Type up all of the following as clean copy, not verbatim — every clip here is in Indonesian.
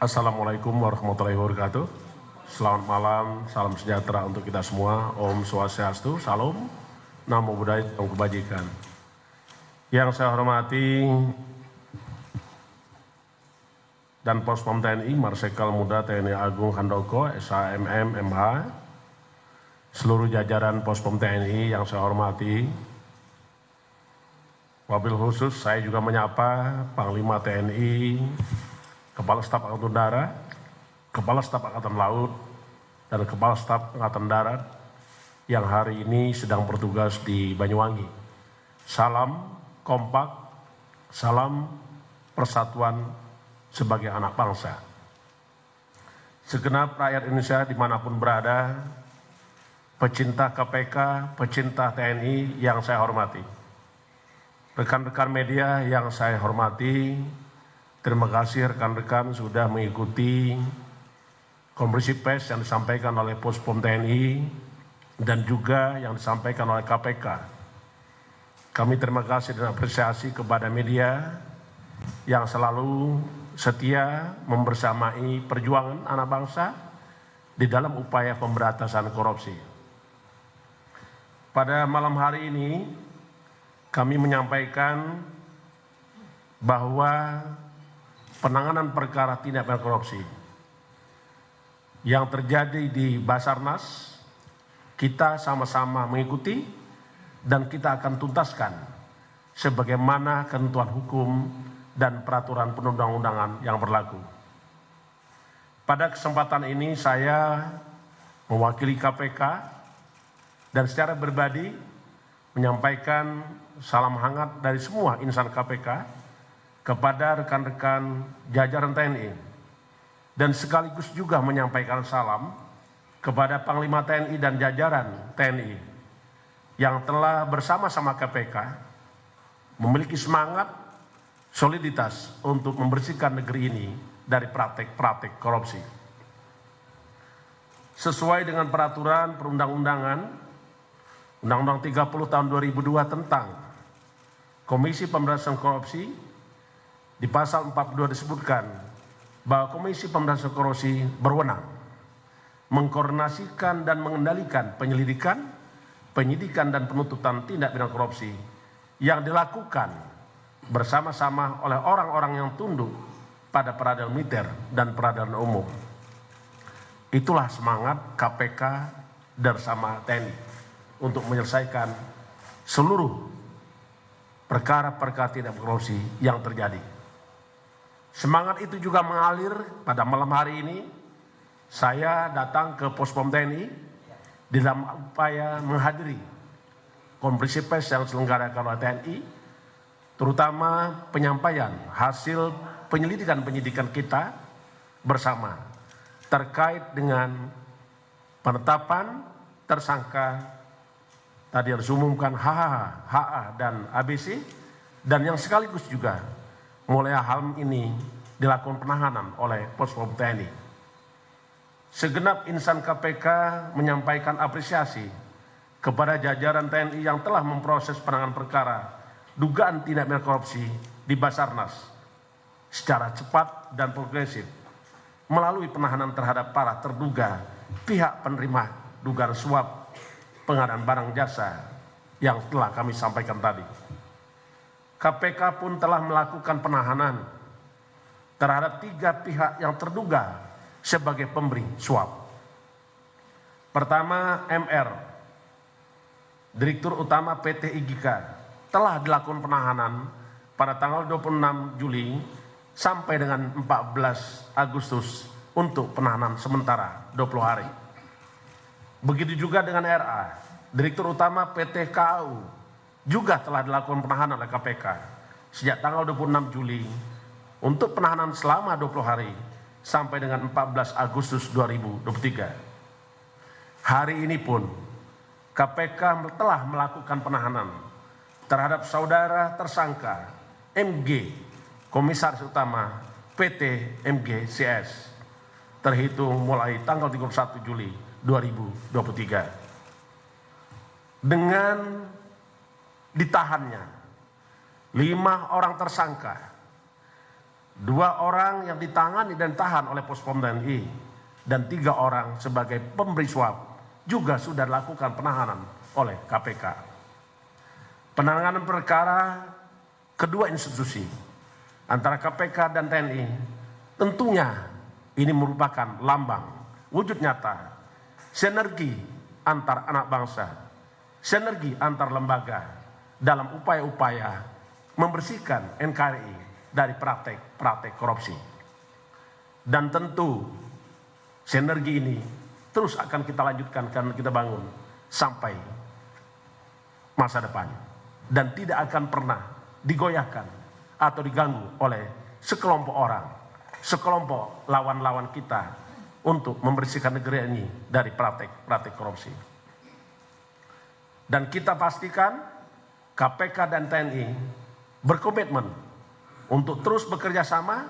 Assalamualaikum warahmatullahi wabarakatuh. Selamat malam, salam sejahtera untuk kita semua. Om Swastiastu, Salam, Namo Buddhaya, Om Kebajikan. Yang saya hormati dan Pospom TNI, Marsikal Muda TNI Agung Handoko, SHMM, MH, seluruh jajaran Pospom TNI yang saya hormati. Wabil khusus saya juga menyapa Panglima TNI, Kepala Staf Angkatan Darat, Kepala Staf Angkatan Laut, dan Kepala Staf Angkatan Darat yang hari ini sedang bertugas di Banyuwangi. Salam kompak, salam persatuan sebagai anak bangsa. Segenap rakyat Indonesia dimanapun berada, pecinta KPK, pecinta TNI yang saya hormati. Rekan-rekan media yang saya hormati, terima kasih rekan-rekan sudah mengikuti konferensi pers yang disampaikan oleh Pospom TNI dan juga yang disampaikan oleh KPK. Kami terima kasih dan apresiasi kepada media yang selalu setia membersamai perjuangan anak bangsa di dalam upaya pemberantasan korupsi. Pada malam hari ini kami menyampaikan bahwa penanganan perkara tindak pidana korupsi yang terjadi di Basarnas, kita sama-sama mengikuti dan kita akan tuntaskan sebagaimana ketentuan hukum dan peraturan perundang-undangan yang berlaku. Pada kesempatan ini saya mewakili KPK dan secara pribadi menyampaikan salam hangat dari semua insan KPK kepada rekan-rekan jajaran TNI dan sekaligus juga menyampaikan salam kepada Panglima TNI dan jajaran TNI yang telah bersama-sama KPK memiliki semangat soliditas untuk membersihkan negeri ini dari praktek-praktek korupsi. Sesuai dengan peraturan perundang-undangan Undang-Undang 30 tahun 2002 tentang Komisi Pemberantasan Korupsi, di pasal 42 disebutkan bahwa Komisi Pemberantasan Korupsi berwenang mengkoordinasikan dan mengendalikan penyelidikan, penyidikan dan penuntutan tindak pidana korupsi yang dilakukan bersama-sama oleh orang-orang yang tunduk pada peradilan militer dan peradilan umum. Itulah semangat KPK bersama TNI untuk menyelesaikan seluruh perkara-perkara tindak korupsi yang terjadi. Semangat itu juga mengalir pada malam hari ini. Saya datang ke Pospom TNI di dalam upaya menghadiri konferensi pers yang diselenggarakan oleh TNI, terutama penyampaian hasil penyelidikan-penyidikan kita bersama terkait dengan penetapan tersangka tadi harus umumkan HH, HA, dan ABC, dan yang sekaligus juga mulai hal ini dilakukan penahanan oleh Pospom TNI. Segenap insan KPK menyampaikan apresiasi kepada jajaran TNI yang telah memproses penanganan perkara dugaan tindak pidana korupsi di Basarnas secara cepat dan progresif melalui penahanan terhadap para terduga pihak penerima dugaan suap pengadaan barang jasa yang telah kami sampaikan tadi. KPK pun telah melakukan penahanan terhadap 3 pihak yang terduga sebagai pemberi suap. Pertama, MR, Direktur Utama PT IGIKA, telah dilakukan penahanan pada tanggal 26 Juli sampai dengan 14 Agustus untuk penahanan sementara 20 hari. Begitu juga dengan RA, Direktur Utama PT KAU, juga telah dilakukan penahanan oleh KPK sejak tanggal 26 Juli untuk penahanan selama 20 hari sampai dengan 14 Agustus 2023. Hari ini pun KPK telah melakukan penahanan terhadap saudara tersangka MG, Komisaris Utama PT MGCS, terhitung mulai tanggal 31 Juli 2023. Dengan ditahannya 5 orang tersangka 2 orang yang ditangani dan tahan oleh Puspom TNI, dan 3 orang sebagai pemberi suap juga sudah dilakukan penahanan oleh KPK. Penanganan perkara kedua institusi antara KPK dan TNI tentunya ini merupakan lambang wujud nyata sinergi antar anak bangsa, sinergi antar lembaga dalam upaya-upaya membersihkan NKRI dari praktek-praktek korupsi. Dan tentu sinergi ini terus akan kita lanjutkan karena kita bangun sampai masa depan, dan tidak akan pernah digoyahkan atau diganggu oleh sekelompok orang, sekelompok lawan-lawan kita untuk membersihkan negeri ini dari praktek-praktek korupsi. Dan kita pastikan KPK dan TNI berkomitmen untuk terus bekerja sama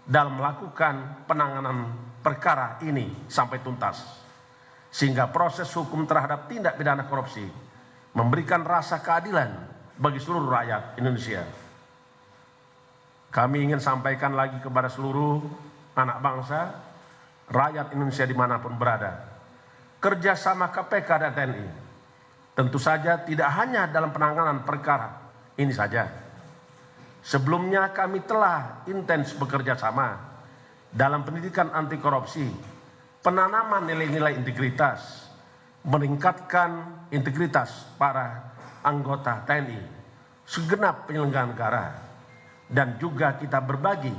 dalam melakukan penanganan perkara ini sampai tuntas, sehingga proses hukum terhadap tindak pidana korupsi memberikan rasa keadilan bagi seluruh rakyat Indonesia. Kami ingin sampaikan lagi kepada seluruh anak bangsa, rakyat Indonesia dimanapun berada, kerjasama KPK dan TNI tentu saja tidak hanya dalam penanganan perkara ini saja. Sebelumnya kami telah intens bekerja sama dalam pendidikan anti korupsi, penanaman nilai-nilai integritas, meningkatkan integritas para anggota TNI, segenap penyelenggara negara, dan juga kita berbagi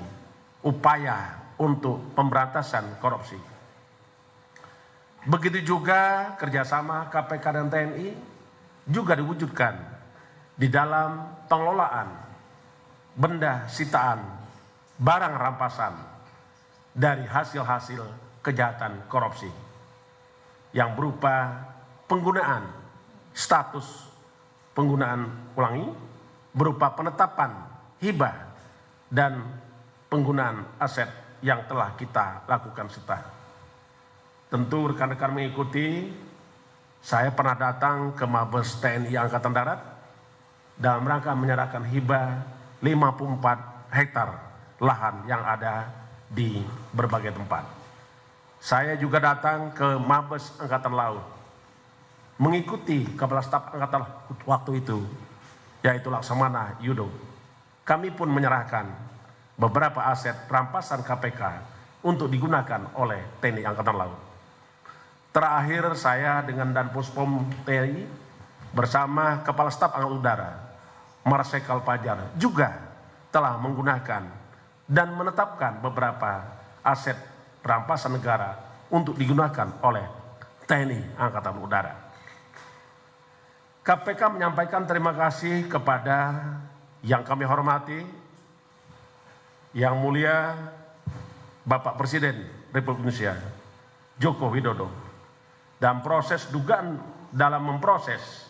upaya untuk pemberantasan korupsi. Begitu juga kerjasama KPK dan TNI juga diwujudkan di dalam pengelolaan benda sitaan, barang rampasan dari hasil-hasil kejahatan korupsi yang berupa penggunaan status penggunaan ulangi, berupa penetapan hibah dan penggunaan aset yang telah kita lakukan serta. Tentu rekan-rekan mengikuti, saya pernah datang ke Mabes TNI Angkatan Darat dalam rangka menyerahkan hibah 54 hektar lahan yang ada di berbagai tempat. Saya juga datang ke Mabes Angkatan Laut, mengikuti Kepala Staf Angkatan Laut waktu itu, yaitu Laksamana Yudo. Kami pun menyerahkan beberapa aset rampasan KPK untuk digunakan oleh TNI Angkatan Laut. Terakhir saya dengan Danpuspom TNI bersama Kepala Staf Angkatan Udara Marsikal Fajar juga telah menggunakan dan menetapkan beberapa aset rampasan negara untuk digunakan oleh TNI Angkatan Udara. KPK menyampaikan terima kasih kepada yang kami hormati, Yang Mulia Bapak Presiden Republik Indonesia Joko Widodo, dalam memproses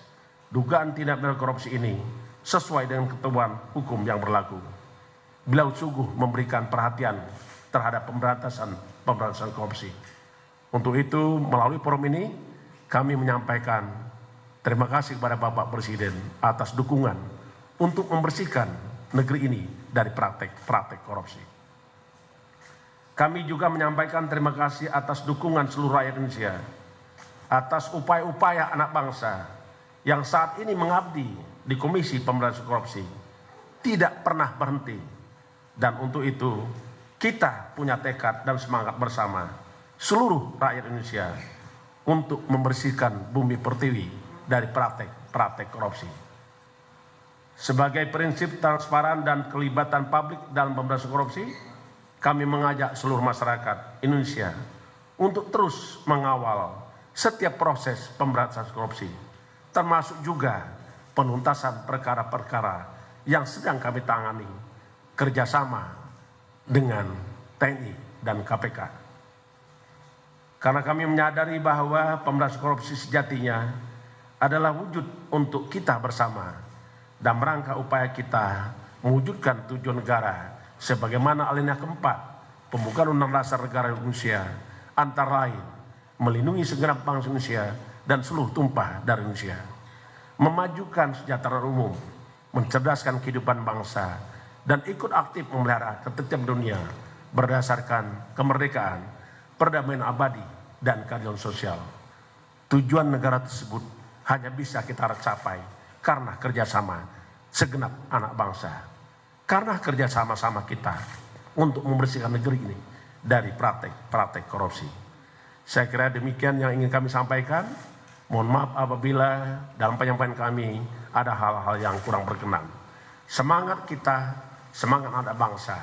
dugaan tindak pidana korupsi ini sesuai dengan ketentuan hukum yang berlaku. Beliau sungguh memberikan perhatian terhadap pemberantasan korupsi. Untuk itu, melalui forum ini, kami menyampaikan terima kasih kepada Bapak Presiden atas dukungan untuk membersihkan negeri ini dari praktek korupsi. Kami juga menyampaikan terima kasih atas dukungan seluruh rakyat Indonesia, atas upaya-upaya anak bangsa yang saat ini mengabdi di Komisi Pemberantasan Korupsi, tidak pernah berhenti. Dan untuk itu, kita punya tekad dan semangat bersama seluruh rakyat Indonesia untuk membersihkan bumi pertiwi dari praktek korupsi. Sebagai prinsip transparan dan kelibatan publik dalam pemberantasan korupsi, kami mengajak seluruh masyarakat Indonesia untuk terus mengawal setiap proses pemberantasan korupsi, termasuk juga penuntasan perkara-perkara yang sedang kami tangani kerjasama dengan TNI dan KPK. Karena kami menyadari bahwa pemberantasan korupsi sejatinya adalah wujud untuk kita bersama dalam rangka upaya kita mewujudkan tujuan negara sebagaimana alinea keempat pembukaan Undang-Undang Dasar Negara Indonesia, antara lain melindungi segenap bangsa Indonesia dan seluruh tumpah dari Indonesia, memajukan kesejahteraan umum, mencerdaskan kehidupan bangsa, dan ikut aktif memelihara ketertiban dunia berdasarkan kemerdekaan, perdamaian abadi, dan keadilan sosial. Tujuan negara tersebut hanya bisa kita capai karena kerjasama segenap anak bangsa. Karena kerjasama-sama kita untuk membersihkan negeri ini dari praktek-praktek korupsi. Saya kira demikian yang ingin kami sampaikan. Mohon maaf apabila dalam penyampaian kami ada hal-hal yang kurang berkenan. Semangat kita, semangat anak bangsa,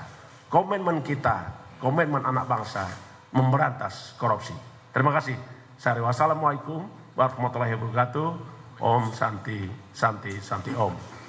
komitmen kita, komitmen anak bangsa memberantas korupsi. Terima kasih. Wassalamualaikum warahmatullahi wabarakatuh. Om Santi Santi Santi Om.